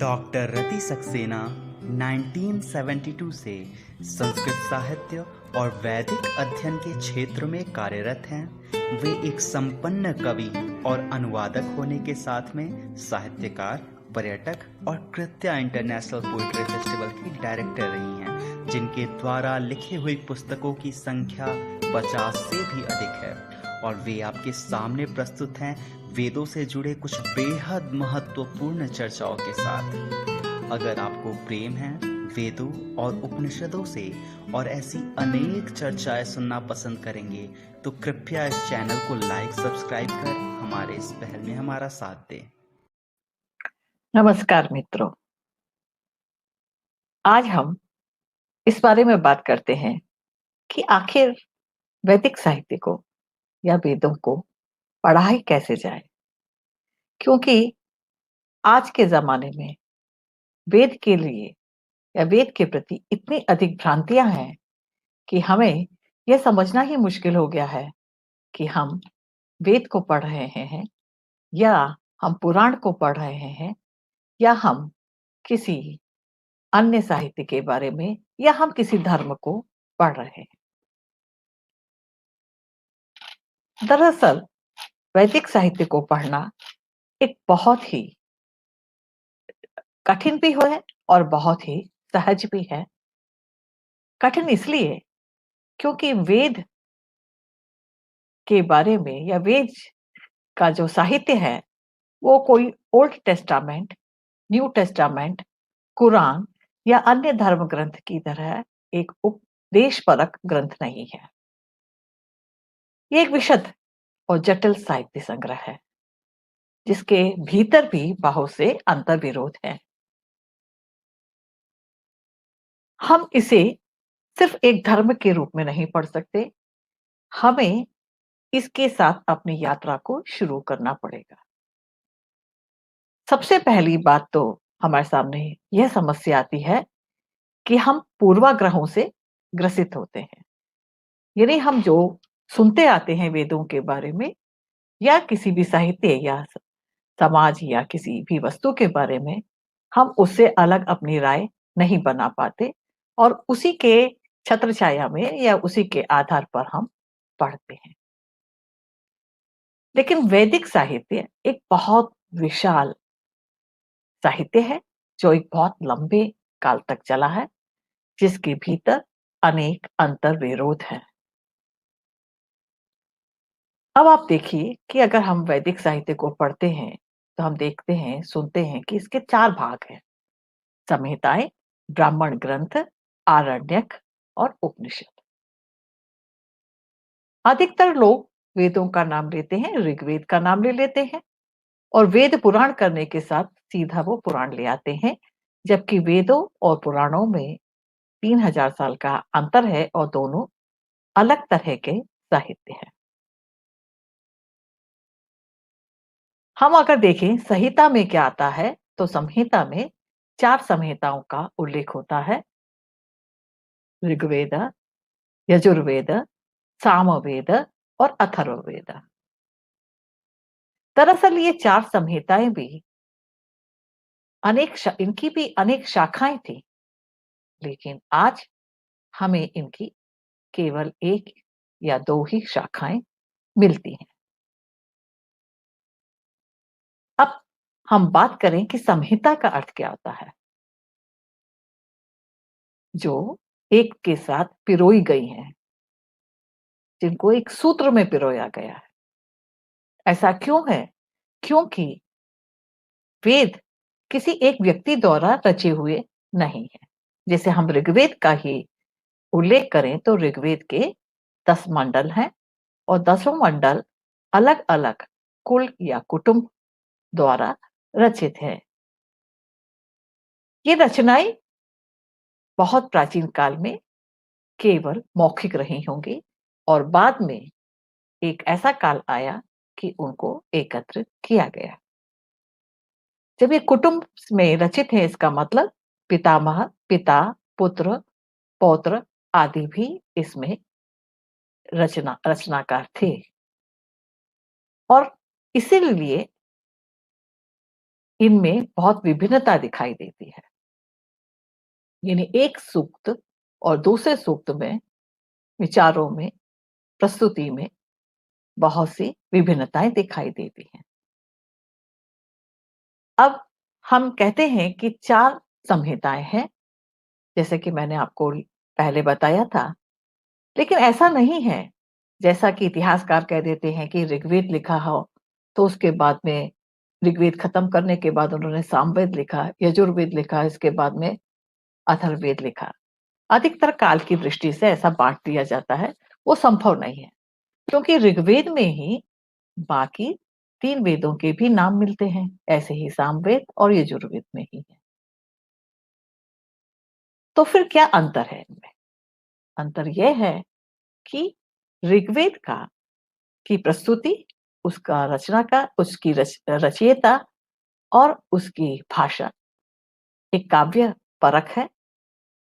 Doctor रति सक्सेना 1972 से संस्कृत साहित्य और वैदिक अध्ययन के क्षेत्र में कार्यरत हैं। वे एक संपन्न कवि और अनुवादक होने के साथ में साहित्यकार, पर्यटक और कृत्या इंटरनेशनल पोइट्री फेस्टिवल की डायरेक्टर रही हैं, जिनके द्वारा लिखी हुई पुस्तकों की संख्या 50 से भी अधिक है। और वे आपके सामने प्रस्तुत हैं वेदों से जुड़े कुछ बेहद महत्वपूर्ण चर्चाओं के साथ। अगर आपको प्रेम है वेदों और उपनिषदों से और ऐसी अनेक चर्चाएं सुनना पसंद करेंगे तो कृपया इस चैनल को लाइक सब्सक्राइब कर हमारे इस पहल में हमारा साथ दें। नमस्कार मित्रों, आज हम इस बारे में बात करते हैं कि आखिर वैदिक साहित्य को या वेदों को पढ़ा ही कैसे जाए, क्योंकि आज के जमाने में वेद के लिए या वेद के प्रति इतनी अधिक भ्रांतियां हैं कि हमें यह समझना ही मुश्किल हो गया है कि हम वेद को पढ़ रहे हैं या हम पुराण को पढ़ रहे हैं या हम किसी अन्य साहित्य के बारे में या हम किसी धर्म को पढ़ रहे हैं। दरअसल वैदिक साहित्य को पढ़ना एक बहुत ही कठिन भी है और बहुत ही सहज भी है। कठिन इसलिए क्योंकि वेद के बारे में या वेद का जो साहित्य है वो कोई old testament, new testament, Quran या अन्य धर्म ग्रंथ की तरह एक उपदेशपरक ग्रंथ नहीं है। ये एक विशद और जटिल साहित्य संग्रह है जिसके भीतर भी बहुत से अंतर विरोध हैं। हम इसे सिर्फ एक धर्म के रूप में नहीं पढ़ सकते, हमें इसके साथ अपनी यात्रा को शुरू करना पड़ेगा। सबसे पहली बात तो हमारे सामने यह समस्या आती है कि हम पूर्वाग्रहों से ग्रसित होते हैं। यानी हम जो सुनते आते हैं वेदों के बारे में या किसी भी साहित्य या समाज या किसी भी वस्तु के बारे में, हम उससे अलग अपनी राय नहीं बना पाते और उसी के छत्र छाया में या उसी के आधार पर हम पढ़ते हैं। लेकिन वैदिक साहित्य एक बहुत विशाल साहित्य है जो एक बहुत लंबे काल तक चला है, जिसके भीतर अनेक अंतर विरोध हैं। अब आप देखिए कि अगर हम वैदिक साहित्य को पढ़ते हैं तो हम देखते हैं, सुनते हैं कि इसके 4 भाग हैं: संहिताएं, ब्राह्मण ग्रंथ, आरण्यक और उपनिषद। अधिकतर लोग वेदों का नाम लेते हैं, ऋग्वेद का नाम ले लेते हैं और वेद पुराण करने के साथ सीधा वो पुराण ले आते हैं, जबकि वेदों और पुराणों में 3000 साल का अंतर है और दोनों अलग तरह के साहित्य हैं। हम अगर देखें संहिता में क्या आता है तो संहिता में 4 संहिताओं का उल्लेख होता है: ऋग्वेद, यजुर्वेद, सामवेद और अथर्ववेद। दरअसल ये 4 संहिताएं भी इनकी भी अनेक शाखाएं थी, लेकिन आज हमें इनकी केवल 1 या 2 ही शाखाएं मिलती हैं। अब हम बात करें कि संहिता का अर्थ क्या होता है। जो एक के साथ पिरोई गई हैं, जिनको एक सूत्र में पिरोया गया है। ऐसा क्यों है? क्योंकि वेद किसी एक व्यक्ति द्वारा रचे हुए नहीं है। जैसे हम ऋग्वेद का ही उल्लेख करें तो ऋग्वेद के 10 मंडल हैं और 10 मंडल अलग अलग कुल या कुटुंब द्वारा रचित है। ये रचनाएं बहुत प्राचीन काल में केवल मौखिक रही होंगी और बाद में एक ऐसा काल आया कि उनको एकत्रित किया गया। जब ये कुटुंब में रचित है, इसका मतलब पितामह, पिता, पुत्र, पौत्र आदि भी इसमें रचनाकार थे और इसीलिए इनमें बहुत विभिन्नता दिखाई देती है। यानी एक सूक्त और दूसरे सूक्त में विचारों में, प्रस्तुति में बहुत सी विभिन्नताएं दिखाई देती हैं। अब हम कहते हैं कि 4 संहिताएं हैं, जैसे कि मैंने आपको पहले बताया था। लेकिन ऐसा नहीं है, जैसा कि इतिहासकार कह देते हैं कि ऋग्वेद लिखा हो, तो उसके बाद में ऋग्वेद खत्म करने के बाद उन्होंने सामवेद लिखा, यजुर्वेद लिखा, इसके बाद में अथर्ववेद लिखा। अधिकतर काल की दृष्टि से ऐसा बाँट दिया जाता है, वो संभव नहीं है, क्योंकि ऋग्वेद में ही बाकी 3 वेदों के भी नाम मिलते हैं, ऐसे ही सामवेद और यजुर्वेद में ही है। तो फिर क्या अंतर है इनमें? अंतर यह है कि ऋग्वेद का की प्रस्तुति, उसका रचना का उसकी रचयिता और उसकी भाषा एक काव्य परख है,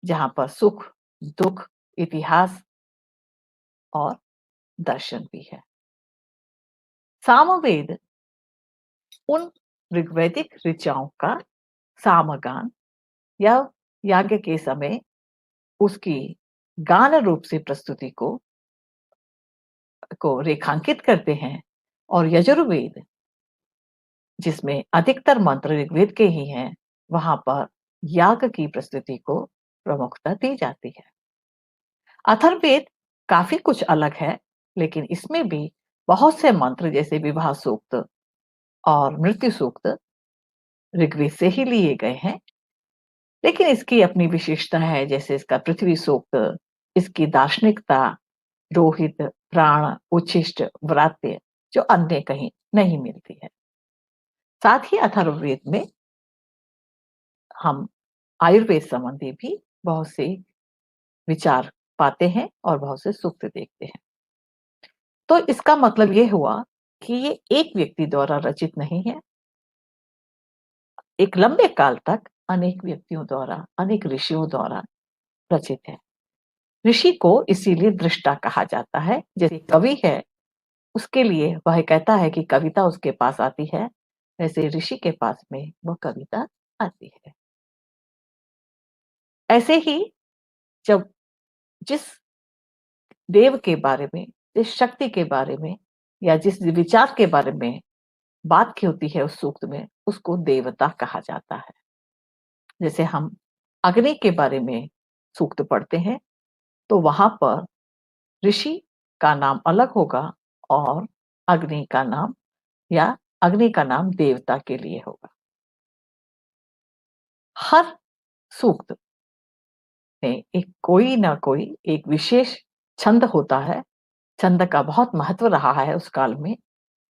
जहाँ पर सुख, दुख, इतिहास और दर्शन भी है। सामवेद उन ऋग्वैदिक ऋचाओं का सामगान या याज्ञ के समय उसकी गान रूप से प्रस्तुति को रेखांकित करते हैं, और यजुर्वेद जिसमें अधिकतर मंत्र ऋग्वेद के ही हैं, वहां पर याग की प्रस्तुति को प्रमुखता दी जाती है। अथर्ववेद काफी कुछ अलग है, लेकिन इसमें भी बहुत से मंत्र जैसे विवाह सूक्त और मृत्यु सूक्त ऋग्वेद से ही लिए गए हैं। लेकिन इसकी अपनी विशेषता है, जैसे इसका पृथ्वी सूक्त, इसकी दार्शनिकता, रोहित, प्राण, उच्छिष्ट, व्रात्य, जो अन्य कहीं नहीं मिलती है। साथ ही अथर्ववेद में हम आयुर्वेद संबंधी भी बहुत से विचार पाते हैं और बहुत से सूक्त देखते हैं। तो इसका मतलब ये हुआ कि ये एक व्यक्ति द्वारा रचित नहीं है, एक लंबे काल तक अनेक व्यक्तियों द्वारा, अनेक ऋषियों द्वारा रचित है। ऋषि को इसीलिए दृष्टा कहा जाता है। जैसे कवि है, उसके लिए वह कहता है कि कविता उसके पास आती है, वैसे ऋषि के पास में वह कविता आती है। ऐसे ही जब जिस देव के बारे में, जिस शक्ति के बारे में या जिस विचार के बारे में बात की होती है उस सूक्त में, उसको देवता कहा जाता है। जैसे हम अग्नि के बारे में सूक्त पढ़ते हैं, तो वहां पर ऋषि का नाम अलग होगा और अग्नि का नाम या अग्नि का नाम देवता के लिए होगा। हर सूक्त में एक कोई ना कोई एक विशेष छंद होता है। छंद का बहुत महत्व रहा है उस काल में।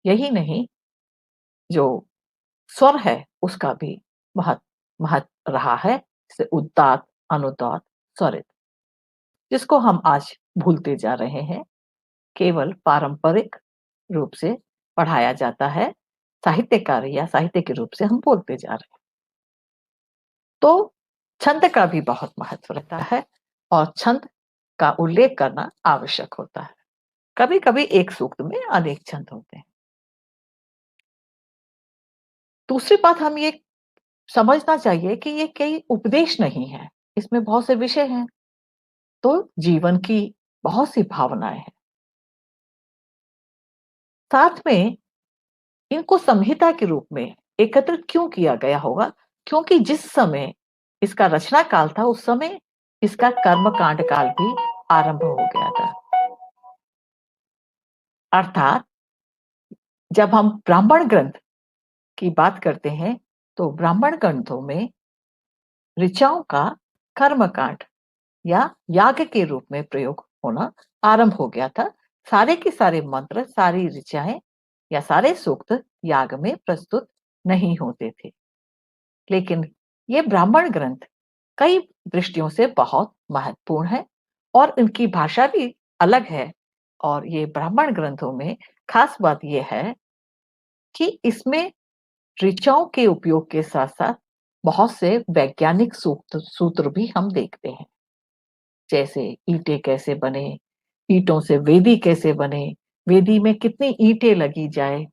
यही नहीं, जो स्वर है उसका भी बहुत महत्व रहा है, जैसे उदात्त, अनुदात्त, स्वरित, जिसको हम आज भूलते जा रहे हैं। केवल पारंपरिक रूप से पढ़ाया जाता है, साहित्य कार्य या साहित्य के रूप से हम बोलते जा रहे हैं। तो छंद का भी बहुत महत्व रहता है और छंद का उल्लेख करना आवश्यक होता है। कभी-कभी एक सूक्त में अनेक छंद होते हैं। दूसरी बात हम ये समझना चाहिए कि ये कोई उपदेश नहीं है, इसमें बहुत से विषय हैं, तो जीवन की बहुत सी भावनाएं हैं। साथ में इनको संहिता के रूप में एकत्रित क्यों किया गया होगा? क्योंकि जिस समय इसका रचना काल था, उस समय इसका कर्मकांड काल भी आरंभ हो गया था। अर्थात जब हम ब्राह्मण ग्रंथ की बात करते हैं, तो ब्राह्मण ग्रंथों में ऋचाओं का कर्मकांड या याग के रूप में प्रयोग होना आरंभ हो गया था। सारे के सारे मंत्र, सारी ऋचाएं या सारे सूक्त याग में प्रस्तुत नहीं होते थे। लेकिन ये ब्राह्मण ग्रंथ कई दृष्टियों से बहुत महत्वपूर्ण है और इनकी भाषा भी अलग है। और ये ब्राह्मण ग्रंथों में खास बात यह है कि इसमें ऋचाओं के उपयोग के साथ-साथ बहुत से वैज्ञानिक सूत्र भी हम देखते हैं। जैसे ईंटें कैसे बने, ईंटों से वेदी कैसे बने, वेदी में कितनी ईंटें लगी जाए,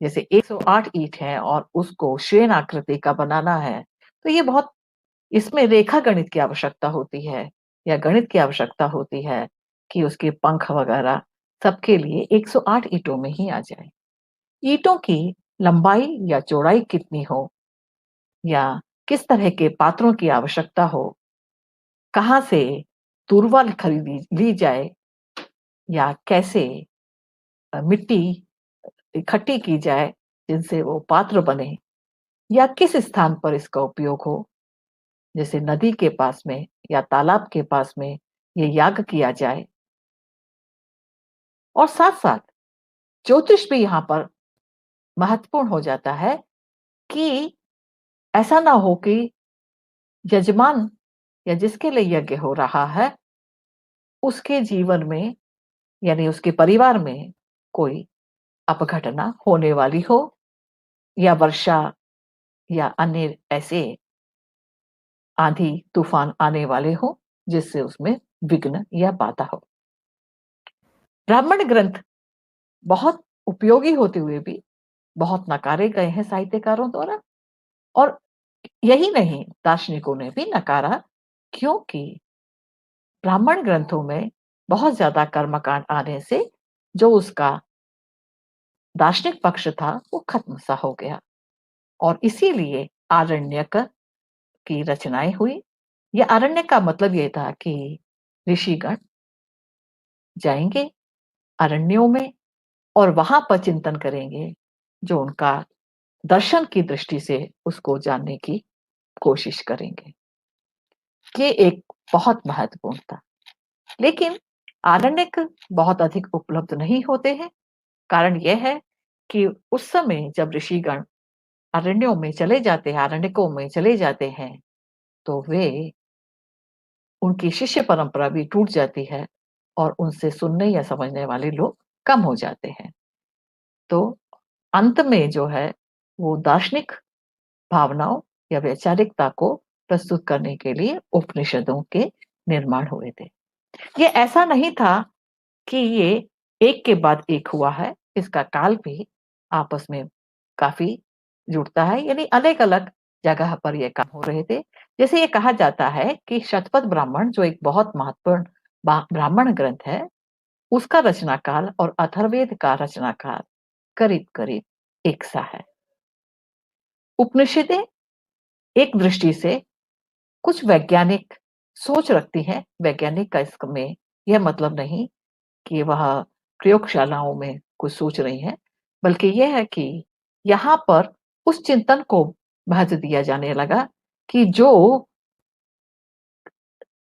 जैसे 108 ईंट है और उसको श्रेण आकृति का बनाना है, तो ये बहुत इसमें रेखा गणित की आवश्यकता होती है या गणित की आवश्यकता होती है कि उसके पंख वगैरह सबके लिए 108 ईंटों में ही आ जाए। ईंटों की लंबाई या चौड़ाई कितनी हो या किस तरह के पात्रों की आवश्यकता हो, कहाँ से तुरवाल खरीदी ली जाए या कैसे मिट्टी इकट्ठी की जाए जिनसे वो पात्र बने या किस स्थान पर इसका उपयोग हो, जैसे नदी के पास में या तालाब के पास में ये याग किया जाए। और साथ-साथ ज्योतिष भी यहाँ पर महत्वपूर्ण हो जाता है कि ऐसा ना हो कि यजमान या जिसके लिए यज्ञ हो रहा है, उसके जीवन में यानी उसके परिवार में कोई अपघटना होने वाली हो या वर्षा या अन्य ऐसे आंधी तूफान आने वाले हो जिससे उसमें विघ्न या बाधा हो। ब्राह्मण ग्रंथ बहुत उपयोगी होते हुए भी बहुत नकारे गए हैं साहित्यकारों द्वारा और यही नहीं दार्शनिकों ने भी नकारा, क्योंकि ब्राह्मण ग्रंथों में बहुत ज्यादा कर्मकांड आने से जो उसका दार्शनिक पक्ष था वो खत्म सा हो गया और इसीलिए आरण्यक की रचनाएं हुई। ये आरण्यक का मतलब ये था कि ऋषिगण जाएंगे अरण्यों में और वहां पर चिंतन करेंगे, जो उनका दर्शन की दृष्टि से उसको जानने की कोशिश करेंगे। ये एक बहुत महत्वपूर्ण था। लेकिन आरण्यक बहुत अधिक उपलब्ध नहीं होते हैं। कारण यह है कि उस समय जब ऋषिगण अरण्यों में चले जाते हैं, आरण्यकों में चले जाते हैं, तो वे उनकी शिष्य परंपरा भी टूट जाती है और उनसे सुनने या समझने वाले लोग कम हो जाते हैं। तो अंत में जो है वो दार्शनिक भावनाओं या वैचारिकता को प्रस्तुत करने के लिए उपनिषदों के निर्माण हुए थे। ये ऐसा नहीं था कि ये एक के बाद एक हुआ है, इसका काल भी आपस में काफ़ी जुड़ता है, यानी अलग-अलग जगह पर ये काम हो रहे थे। जैसे ये कहा जाता है कि शतपथ ब्राह्मण जो एक बहुत महत्वपूर्ण ब्राह्मण ग्रंथ है, उसका रचना काल और अथर्ववेद का रचना काल करीब-करीब एक सा है। उपनिषदें एक दृष्टि से कुछ वैज्ञानिक सोच रखती हैं। वैज्ञानिक का इसमें यह मतलब नहीं कि वह प्रयोगशालाओं में कुछ सोच रही हैं, बल्कि यह है कि यहाँ पर उस चिंतन को महत्व दिया जाने लगा कि जो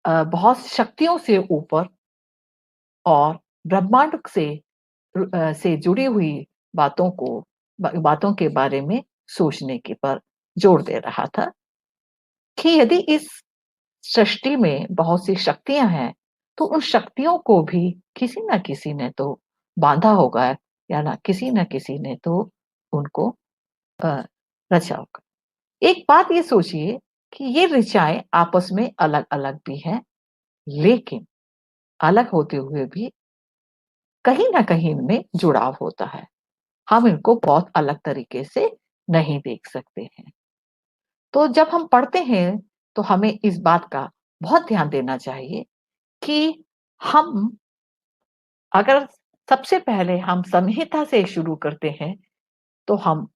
बहुत शक्तियों से ऊपर और ब्रह्मांड से जुड़ी हुई बातों को बातों के बारे में सोचने के पर जोर दे रहा था कि यदि इस सृष्टि में बहुत सी शक्तियां हैं, तो उन शक्तियों को भी किसी न किसी ने तो बांधा होगा या ना किसी न किसी ने तो उनको अ, रचा होगा। एक बात ये सोचिए कि ये ऋचाएं आपस में अलग-अलग भी हैं, लेकिन अलग होते हुए भी कहीं न कहीं इनमें जुड़ाव होता है। हम इनको बहुत अलग तरीके से नहीं देख सकते हैं। तो जब हम पढ़ते हैं, तो हमें इस बात का बहुत ध्यान देना चाहिए कि हम अगर सबसे पहले हम संहिता से शुरू करते हैं, तो हम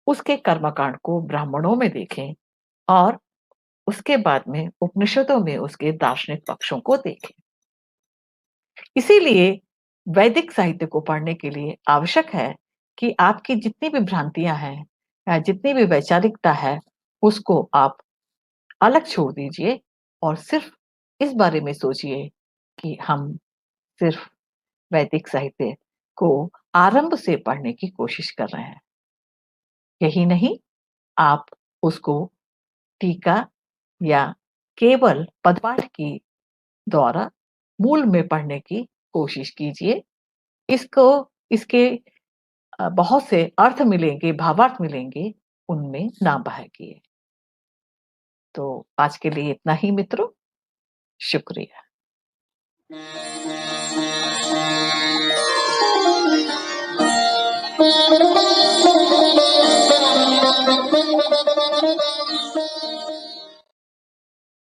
उसके कर्मकांड को ब्राह्मणों में देखें और उसके बाद में उपनिषदों में उसके दार्शनिक पक्षों को देखें। इसीलिए वैदिक साहित्य को पढ़ने के लिए आवश्यक है कि आपकी जितनी भी भ्रांतियाँ हैं या जितनी भी वैचारिकता है, उसको आप अलग छोड़ दीजिए और सिर्फ़ इस बारे में सोचिए कि हम सिर्फ़ वैदिक साहित्य को आरंभ से पढ़ने की कोशिश कर रहे हैं। यही नहीं, आप उसको टीका या केवल पदपाठ की द्वारा मूल में पढ़ने की कोशिश कीजिए। इसको इसके बहुत से अर्थ मिलेंगे, भावार्थ मिलेंगे, उनमें ना बहकिए। तो आज के लिए इतना ही मित्रों, शुक्रिया।